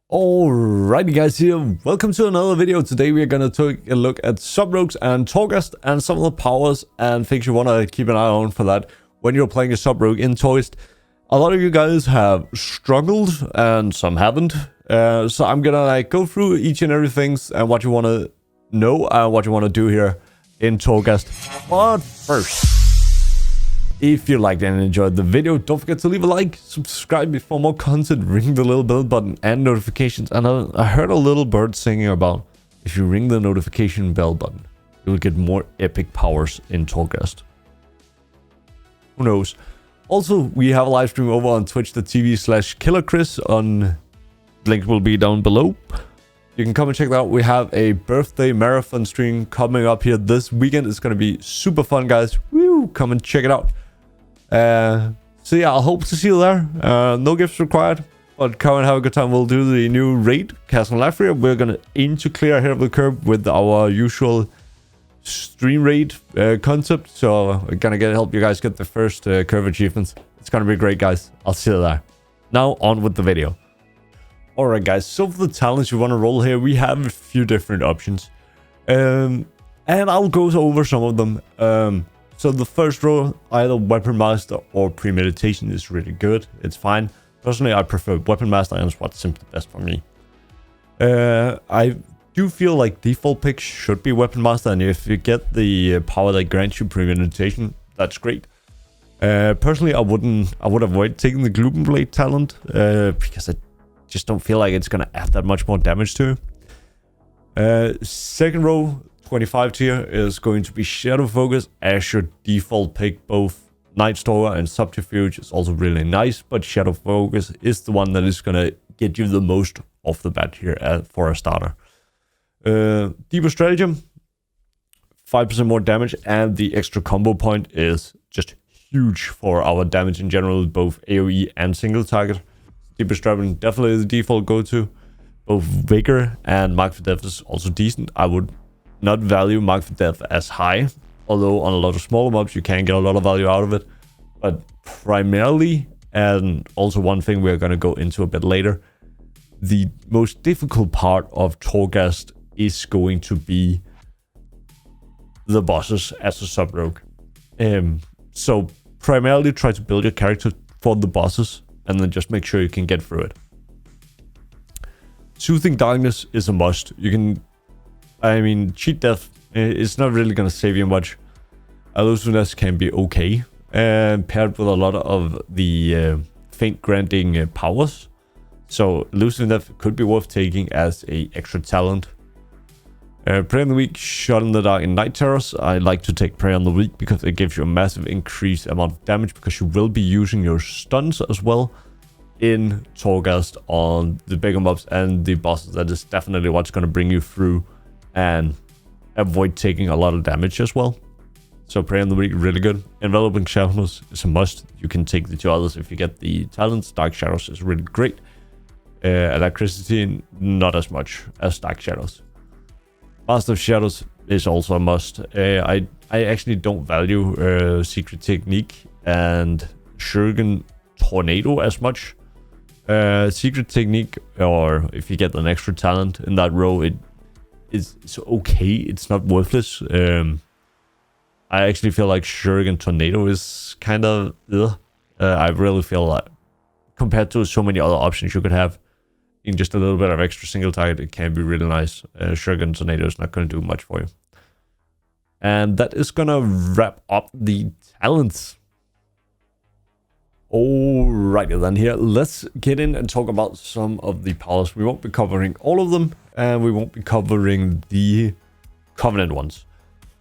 Alrighty guys, here, welcome to another video. Today we are going to take a look at Sub-Rogues and Torghast and some of the powers and things you want to keep an eye on for that when you're playing a Sub-Rogue in Torghast. A lot of you guys have struggled and some haven't, so I'm gonna go through each and everything and what you want to know and what you want to do here in Torghast. But first, if you liked and enjoyed the video, don't forget to leave a like, subscribe for more content, ring the little bell button and notifications. And I heard a little bird singing about if you ring the notification bell button, you will get more epic powers in Torghast. Who knows? Also, we have a live stream over on twitch.tv/killerchris on link will be down below. You can come and check that out. We have a birthday marathon stream coming up here this weekend. It's going to be super fun, guys. Woo! Come and check it out. So yeah, I hope to see you there. No gifts required, but come and have a good time. We'll do the new raid, Castle Lafria. We're gonna aim to clear ahead of the curve with our usual stream raid concept. So we're gonna help you guys get the first curve achievements. It's gonna be great, guys. I'll see you there. Now on with the video. Alright guys, so for the talents you want to roll here, we have a few different options. And I'll go over some of them. So the first row, either Weapon Master or Premeditation is really good. It's fine. Personally, I prefer Weapon Master, and it's what's simply best for me. I do feel like default pick should be Weapon Master, and if you get the power that grants you Premeditation, that's great. Personally, I would avoid taking the Gluten Blade talent, because I just don't feel like it's gonna add that much more damage to you. Second row, 25 tier is going to be Shadow Focus as your default pick. Both Night Stalker and Subterfuge is also really nice, but Shadow Focus is the one that is going to get you the most off the bat here for a starter. Deeper Stratagem, 5% more damage, and the extra combo point is just huge for our damage in general, both AoE and single target. Deeper Stratagem definitely the default go-to. Both Vigor and Mark for Death is also decent. I would not value Mark for Death as high, although on a lot of smaller mobs you can get a lot of value out of it. But primarily, and also one thing we're going to go into a bit later, the most difficult part of Torghast is going to be the bosses as a Sub-Rogue. So primarily try to build your character for the bosses and then just make sure you can get through it. Soothing Darkness is a must. You can, Cheat Death is not really going to save you much. Elusiveness can be okay, paired with a lot of the faint granting powers. So Elusiveness could be worth taking as a extra talent. Prey on the Weak, Shot in the Dark, and Night Terrors. I like to take Prey on the Weak because it gives you a massive increased amount of damage, because you will be using your stuns as well in Torghast on the bigger mobs and the bosses. That is definitely what's going to bring you through and avoid taking a lot of damage as well. So Prey on the Weak, really good. Enveloping Shadows is a must. You can take the two others if you get the talents. Dark Shadows is really great. Electricity, not as much as Dark Shadows. Master of Shadows is also a must. I actually don't value Secret Technique and Shuriken Tornado as much. Secret Technique, or if you get an extra talent in that row, it's okay. It's not worthless. I actually feel like Shuriken Tornado is kind of I really feel like, compared to so many other options you could have, in just a little bit of extra single target, it can be really nice. Shuriken Tornado is not going to do much for you. And that is going to wrap up the talents. Alrighty then, here, let's get in and talk about some of the powers. We won't be covering all of them, and we won't be covering the Covenant ones.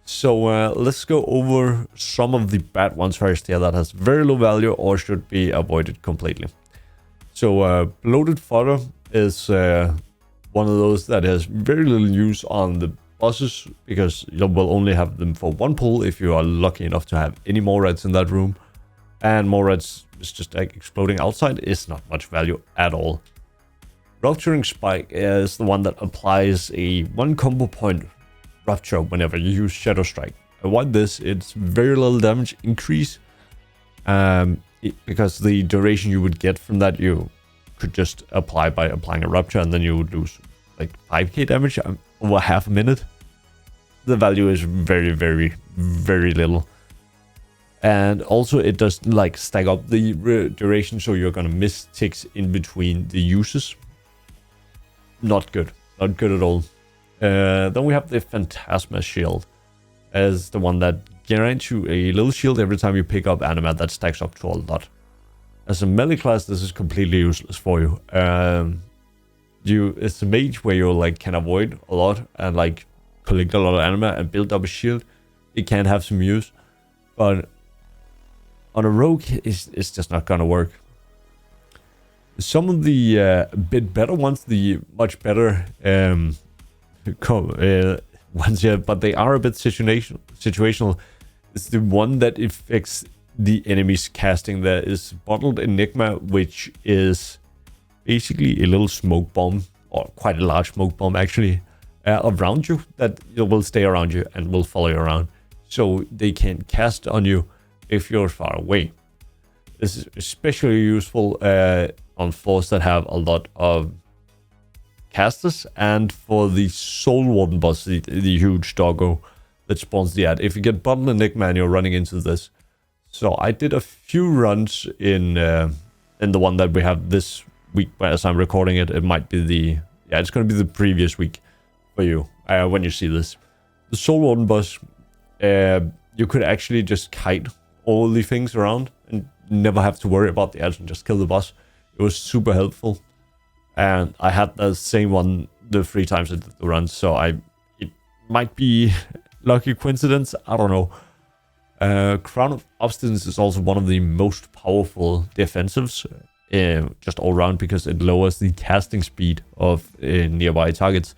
So let's go over some of the bad ones first here that has very low value or should be avoided completely. So Bloated Fodder is one of those that has very little use on the bosses, because you will only have them for one pull if you are lucky enough to have any more reds in that room. And more reds is just like exploding outside is not much value at all. Rupturing Spike is the one that applies a 1 combo point rupture whenever you use Shadow Strike. Avoid this, it's very little damage increase, because the duration you would get from that, you could just apply by applying a rupture, and then you would lose like 5k damage over half a minute. The value is very, very, very little. And also it doesn't like stack up the duration, so you're gonna miss ticks in between the uses. Not good. Not good at all. Then we have the Phantasma Shield as the one that guarantees you a little shield every time you pick up anima that stacks up to a lot. As a melee class, this is completely useless for you. It's a mage where you like can avoid a lot and like collect a lot of anima and build up a shield. It can have some use, but on a rogue, it's just not gonna work. Some of the bit better ones, the much better ones here, but they are a bit situational. It's the one that affects the enemy's casting. There is Bottled Enigma, which is basically a little smoke bomb, or quite a large smoke bomb actually, around you that will stay around you and will follow you around. So they can cast on you if you're far away. This is especially useful on floors that have a lot of casters, and for the Soul Warden boss, the huge doggo that spawns the ad. If you get Bottled Enigma and you're running into this. So I did a few runs in the one that we have this week, as I'm recording it. It might be the, yeah, it's going to be the previous week for you when you see this. The Soul Warden boss, you could actually just kite all the things around and never have to worry about the ads and just kill the boss. It was super helpful. And I had the same one the 3 times I did the run, so it might be lucky coincidence, I don't know. Crown of Obstinance is also one of the most powerful defensives, just all around, because it lowers the casting speed of nearby targets.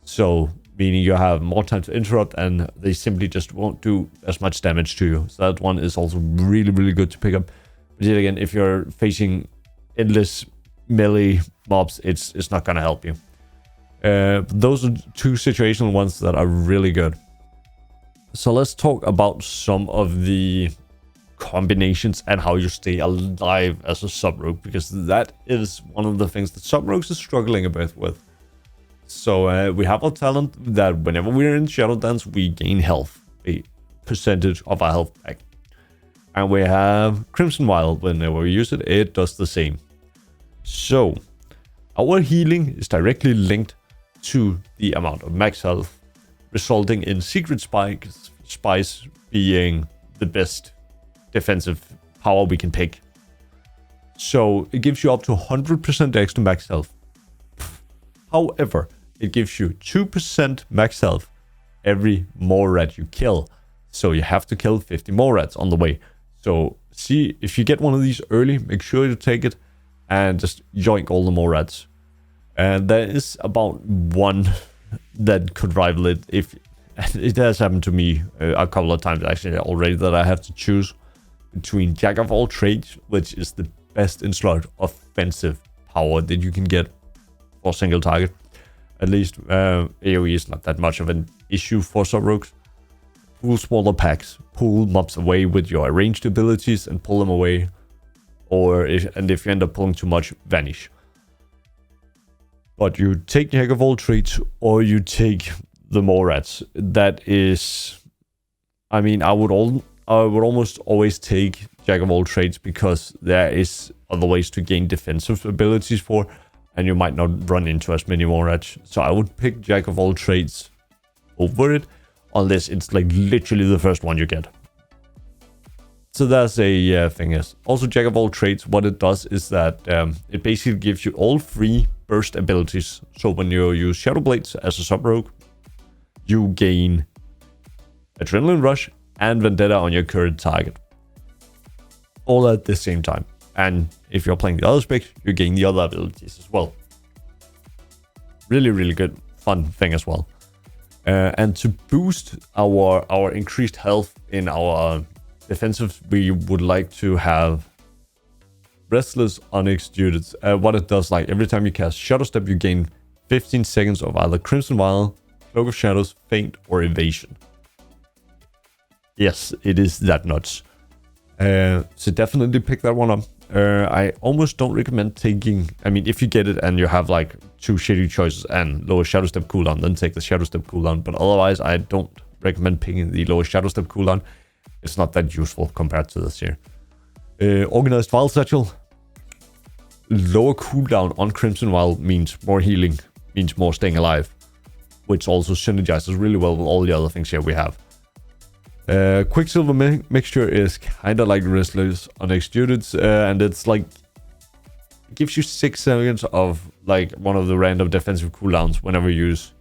So, meaning you have more time to interrupt, and they simply just won't do as much damage to you. So that one is also really, really good to pick up. But yet again, if you're facing endless melee mobs, it's not gonna help you. Those are 2 situational ones that are really good. So let's talk about some of the combinations and how you stay alive as a sub-rogue, because that is one of the things that sub-rogues are struggling a bit with. So we have a talent that whenever we're in Shadowlands, we gain health, a percentage of our health back. And we have Crimson Wild, whenever we use it, it does the same. So our healing is directly linked to the amount of max health, resulting in Secret Spice being the best defensive power we can pick. So it gives you up to 100% extra max health. However, it gives you 2% max health every more rat you kill. So you have to kill 50 more rats on the way. So see, if you get one of these early, make sure you take it and just yoink all the more rats. And there is about one that could rival it. If it has happened to me a couple of times actually already, that I have to choose between Jack of all trades, which is the best in slot offensive power that you can get for a single target. At least AoE is not that much of an issue for sub-rogues. Pull smaller packs, pull mobs away with your ranged abilities and pull them away. And if you end up pulling too much, vanish. But you take Jack of all trades, or you take the more rats. That is, I mean, I would almost always take Jack of all trades, because there is other ways to gain defensive abilities for, and you might not run into as many more rats. So I would pick Jack of all trades over it, unless it's like literally the first one you get. So that's a thing. Is also Jack of all trades. What it does is that it basically gives you all 3 burst abilities. So when you use Shadow Blades as a sub-rogue, you gain Adrenaline Rush and Vendetta on your current target, all at the same time. And if you're playing the other spec, you gain the other abilities as well. Really, really good, fun thing as well. And to boost our increased health in our defensive, we would like to have Restless Onyx Judith. What it does, like every time you cast Shadow Step, you gain 15 seconds of either Crimson Vial, Cloak of Shadows, Feint, or Evasion. Yes, it is that nuts. So definitely pick that one up. I almost don't recommend taking... I mean, if you get it and you have like 2 shitty choices and lower shadow step cooldown, then take the shadow step cooldown. But otherwise, I don't recommend picking the lower shadow step cooldown. It's not that useful compared to this here. Organized Vial Satchel. Lower cooldown on Crimson Vial means more healing, means more staying alive, which also synergizes really well with all the other things here we have. Quicksilver mixture is kind of like Restless Unexecuted, and it's like, it gives you 6 seconds of like one of the random defensive cooldowns whenever you use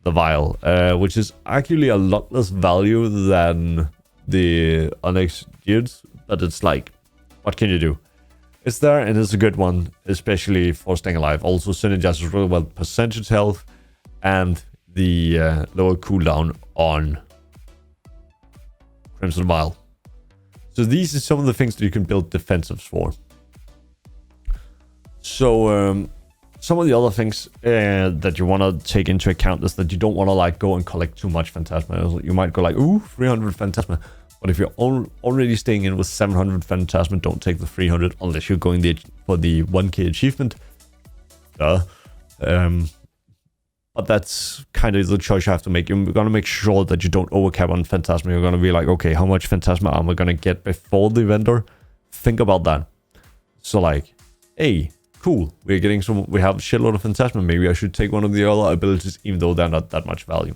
the vial, which is actually a lot less value than the Unexecuted, but it's like, what can you do? It's there and it's a good one, especially for staying alive. Also synergizes really well percentage health and the lower cooldown on Crimson Vial. So these are some of the things that you can build defensives for. So some of the other things that you want to take into account is that you don't want to like go and collect too much Phantasma. You might go like, ooh, 300 Phantasma. But if you're already staying in with 700 Phantasma, don't take the 300 unless you're going for the 1k achievement. But that's kind of the choice you have to make. You're going to make sure that you don't overcap on Phantasma. You're going to be like, okay, how much Phantasma am I going to get before the vendor? Think about that. So like, hey, cool, we have a shitload of Phantasma. Maybe I should take one of the other abilities, even though they're not that much value.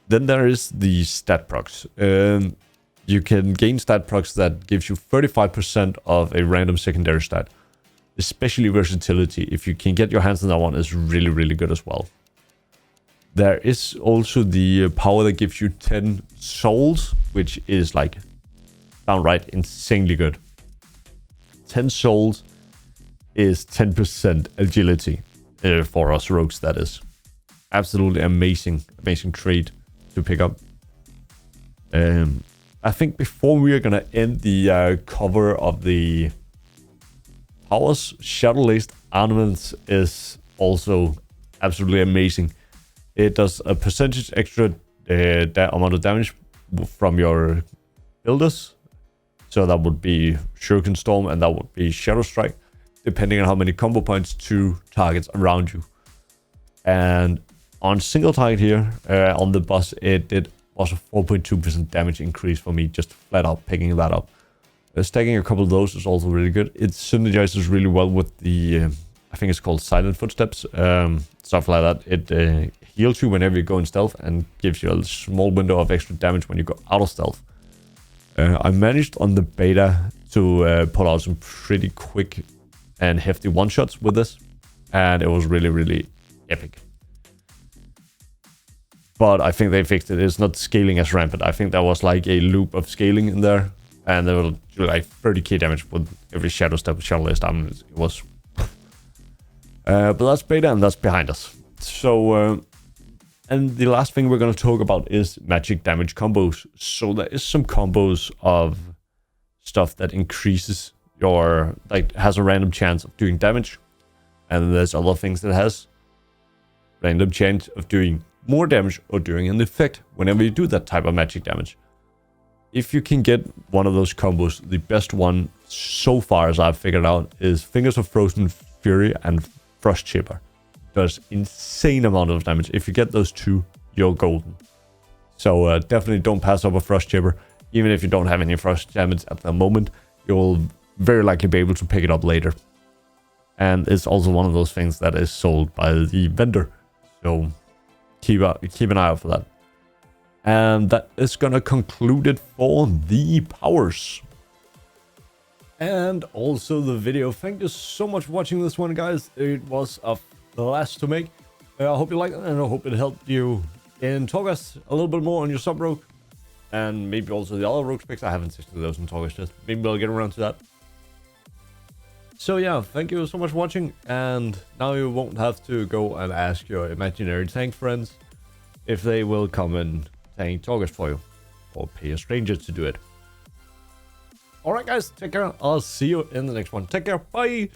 Then there is the stat procs. You can gain stat procs that gives you 35% of a random secondary stat. Especially versatility, if you can get your hands on that one, is really, really good as well. There is also the power that gives you 10 souls, which is like downright insanely good. 10 souls is 10% agility for us rogues, that is. Absolutely amazing trait to pick up. I think before we are gonna end the cover of the powers, Shadowlands Armaments is also absolutely amazing. It does a percentage extra amount of damage from your builders. So that would be Shuriken Storm and that would be Shadow Strike, depending on how many combo points to targets around you. And on single target here, on the boss, it was a 4.2% damage increase for me, just flat out picking that up. Stacking a couple of those is also really good. It synergizes really well with the, I think it's called Silent Footsteps, stuff like that. It heals you whenever you go in stealth and gives you a small window of extra damage when you go out of stealth. I managed on the beta to pull out some pretty quick and hefty one-shots with this, and it was really, really epic. But I think they fixed it. It's not scaling as rampant. I think there was like a loop of scaling in there, and they will do like 30k damage with every shadow step of Shadowlands. It was... but that's beta and that's behind us. So, and the last thing we're going to talk about is magic damage combos. So there is some combos of stuff that increases your, like, has a random chance of doing damage. And there's other things that has random chance of doing more damage or doing an effect whenever you do that type of magic damage. If you can get one of those combos, the best one so far as I've figured out is Fingers of Frozen Fury and Frost Chipper. Does insane amount of damage. If you get those two, you're golden. So definitely don't pass up a Frost Chipper. Even if you don't have any frost damage at the moment, you'll very likely be able to pick it up later. And it's also one of those things that is sold by the vendor. So keep an eye out for that. And that is gonna conclude it for the powers. And also the video. Thank you so much for watching this one, guys. It was a blast to make. I hope you liked it, and I hope it helped you in Torghast a little bit more on your sub rogue. And maybe also the other rogue specs. I haven't tested those in Torghast yet. Maybe I'll get around to that. So yeah, thank you so much for watching. And now you won't have to go and ask your imaginary tank friends if they will come and tank Torghast for you. Or pay a stranger to do it. Alright guys, take care. I'll see you in the next one. Take care. Bye.